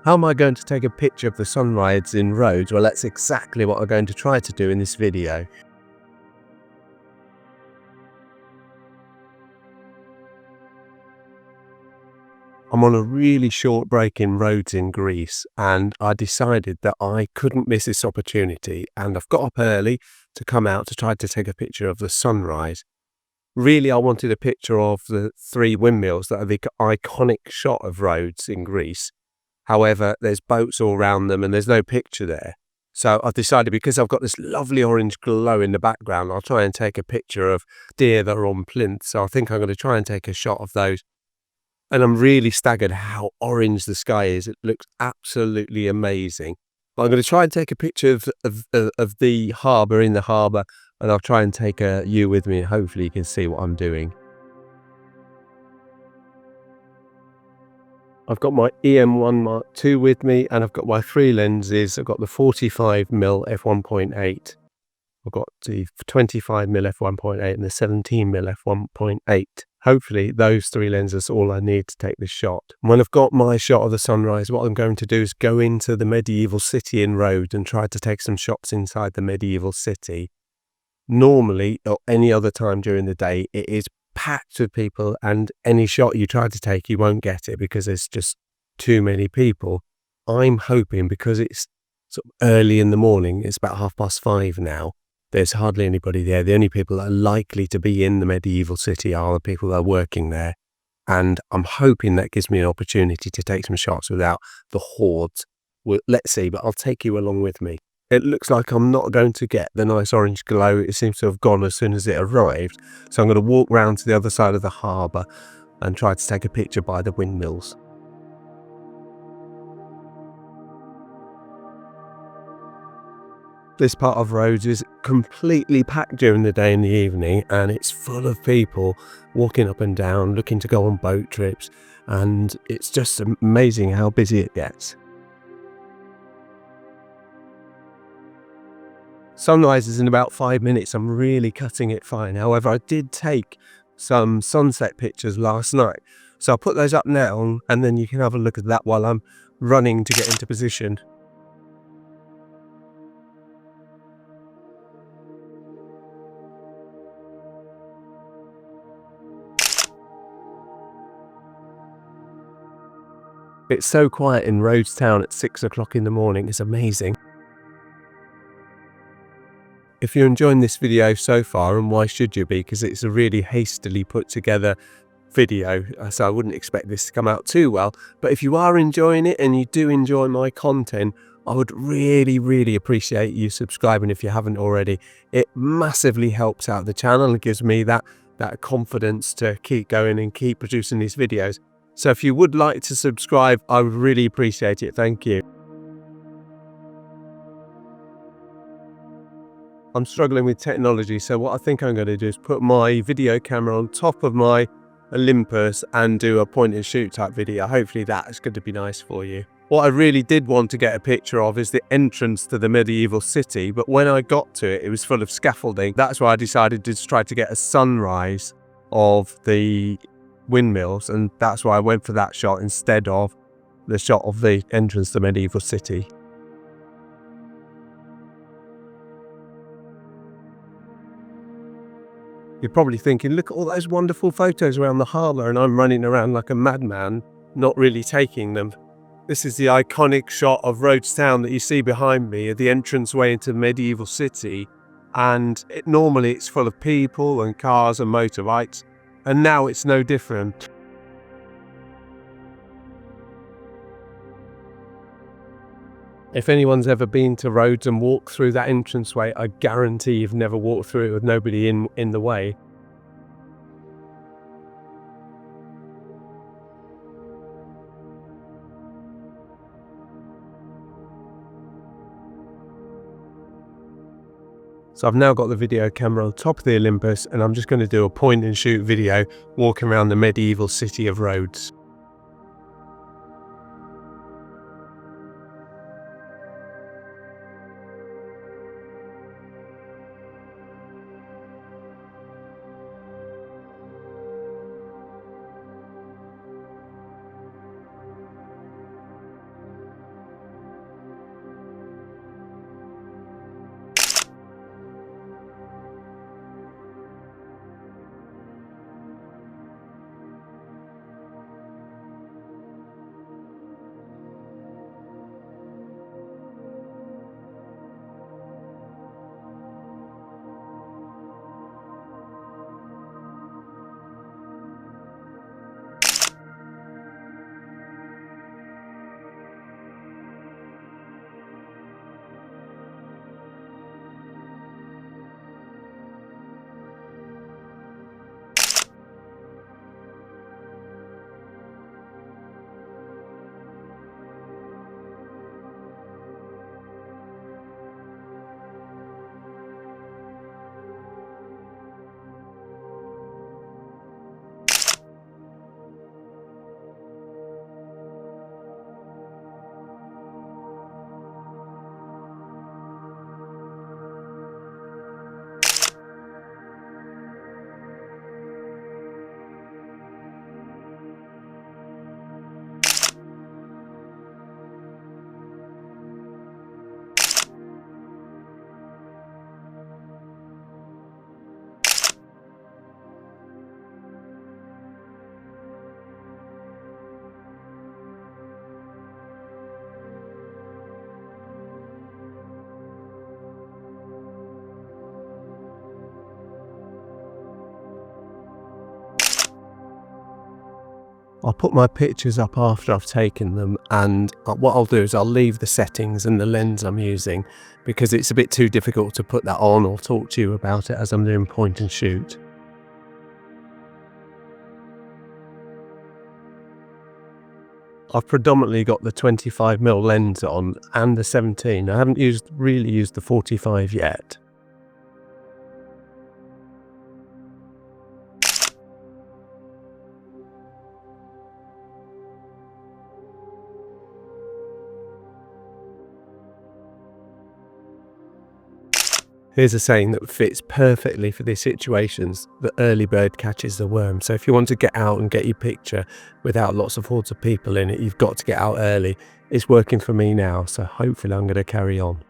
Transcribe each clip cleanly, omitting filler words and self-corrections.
How am I going to take a picture of the sunrise in Rhodes? Well, that's exactly what I'm going to try to do in this video. I'm on a really short break in Rhodes in Greece, and I decided that I couldn't miss this opportunity, and I've got up early to come out to try to take a picture of the sunrise. Really, I wanted a picture of the three windmills that are the iconic shot of Rhodes in Greece. However, there's boats all around them and there's no picture there. So I've decided, because I've got this lovely orange glow in the background, I'll try and take a picture of deer that are on plinth. So I think I'm going to try and take a shot of those. And I'm really staggered how orange the sky is. It looks absolutely amazing. But I'm going to try and take a picture of the harbour, in the harbour, and I'll try and take you with me, and hopefully you can see what I'm doing. I've got my EM1 Mark II with me, and I've got my three lenses. I've got the 45mm f1.8. I've got the 25mm f1.8 and the 17mm f1.8. Hopefully those three lenses are all I need to take this shot. When I've got my shot of the sunrise, what I'm going to do is go into the medieval city in Rhodes and try to take some shots inside the medieval city. Normally, or any other time during the day, it is packed with people, and any shot you try to take, you won't get it because there's just too many people. I'm hoping, because it's sort of early in the morning, it's about 5:30 now, there's hardly anybody there. The only people that are likely to be in the medieval city are the people that are working there. And I'm hoping that gives me an opportunity to take some shots without the hordes. Well, let's see, but I'll take you along with me. It looks like I'm not going to get the nice orange glow. It seems to have gone as soon as it arrived. So I'm going to walk round to the other side of the harbour and try to take a picture by the windmills. This part of Rhodes is completely packed during the day and the evening, and it's full of people walking up and down, looking to go on boat trips, and it's just amazing how busy it gets. Sunrise is in about 5 minutes. I'm really cutting it fine. However, I did take some sunset pictures last night, so I'll put those up now, and then you can have a look at that while I'm running to get into position. It's so quiet in Rhodes town at 6 o'clock in the morning. It's amazing. If you're enjoying this video so far, and why should you be, because it's a really hastily put together video, so I wouldn't expect this to come out too well, but if you are enjoying it and you do enjoy my content, I would really appreciate you subscribing if you haven't already. It massively helps out the channel and gives me that confidence to keep going and keep producing these videos. So if you would like to subscribe, I would really appreciate it. Thank you. I'm struggling with technology, so what I think I'm going to do is put my video camera on top of my Olympus and do a point and shoot type video. Hopefully that's going to be nice for you. What I really did want to get a picture of is the entrance to the medieval city, but when I got to it, it was full of scaffolding. That's why I decided to try to get a sunrise of the windmills, and that's why I went for that shot instead of the shot of the entrance to the medieval city. You're probably thinking, look at all those wonderful photos around the harbour, and I'm running around like a madman, not really taking them. This is the iconic shot of Rhodes town that you see behind me, the entranceway into the medieval city, and normally it's full of people and cars and motorbikes, and now it's no different. If anyone's ever been to Rhodes and walked through that entranceway, I guarantee you've never walked through it with nobody in the way. So I've now got the video camera on top of the Olympus, and I'm just going to do a point and shoot video walking around the medieval city of Rhodes. I'll put my pictures up after I've taken them, and what I'll do is I'll leave the settings and the lens I'm using, because it's a bit too difficult to put that on or talk to you about it as I'm doing point and shoot. I've predominantly got the 25mm lens on and the 17. I haven't really used the 45 yet. Here's a saying that fits perfectly for these situations: the early bird catches the worm. So if you want to get out and get your picture without lots of hordes of people in it, you've got to get out early. It's working for me now, so hopefully I'm going to carry on.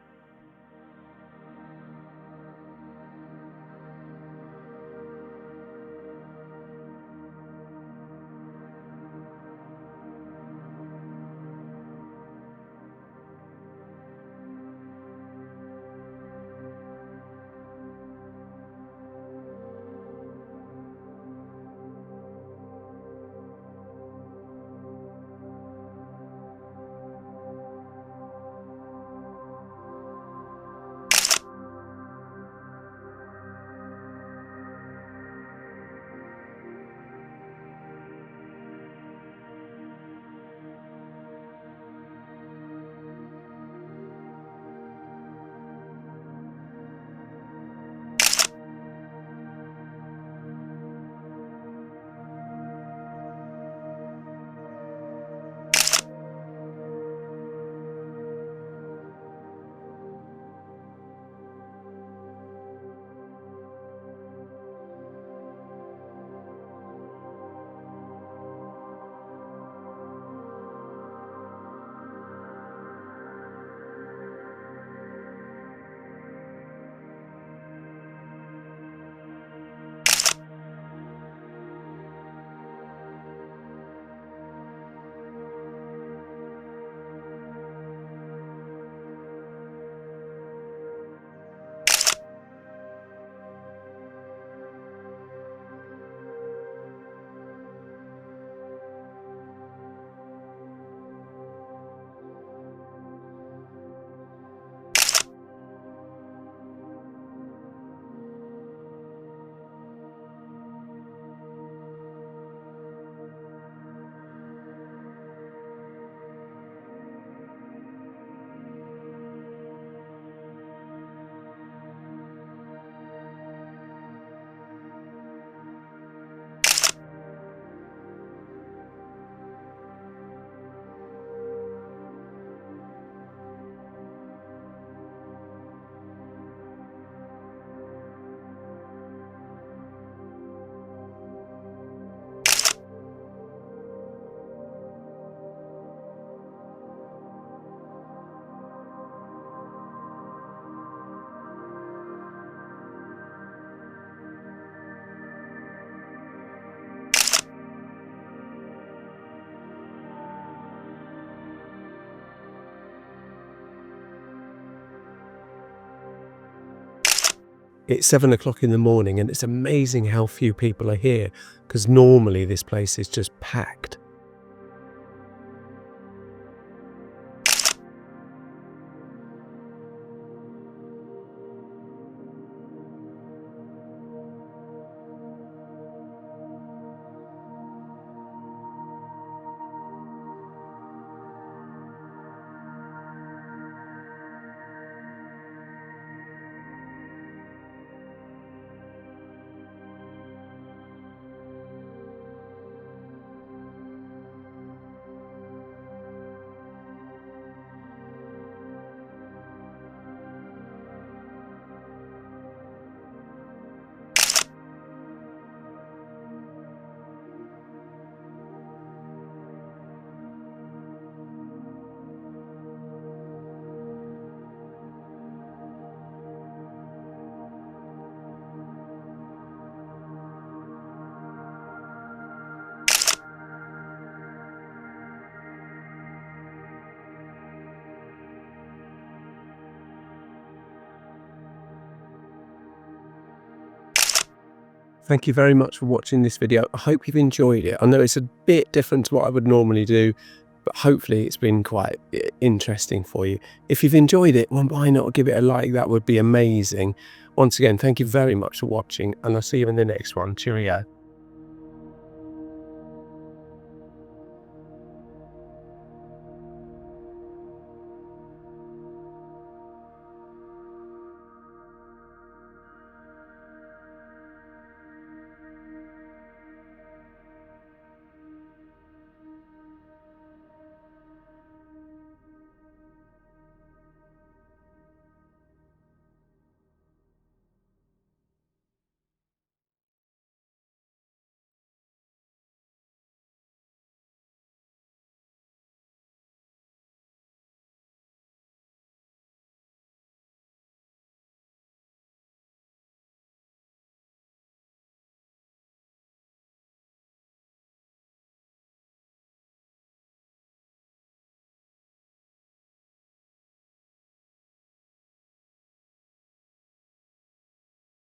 It's 7 o'clock in the morning, and it's amazing how few people are here, because normally this place is just packed. Thank you very much for watching this video. I hope you've enjoyed it. I know it's a bit different to what I would normally do, but hopefully it's been quite interesting for you. If you've enjoyed it, well, why not give it a like? That would be amazing. Once again, thank you very much for watching, and I'll see you in the next one. Cheerio.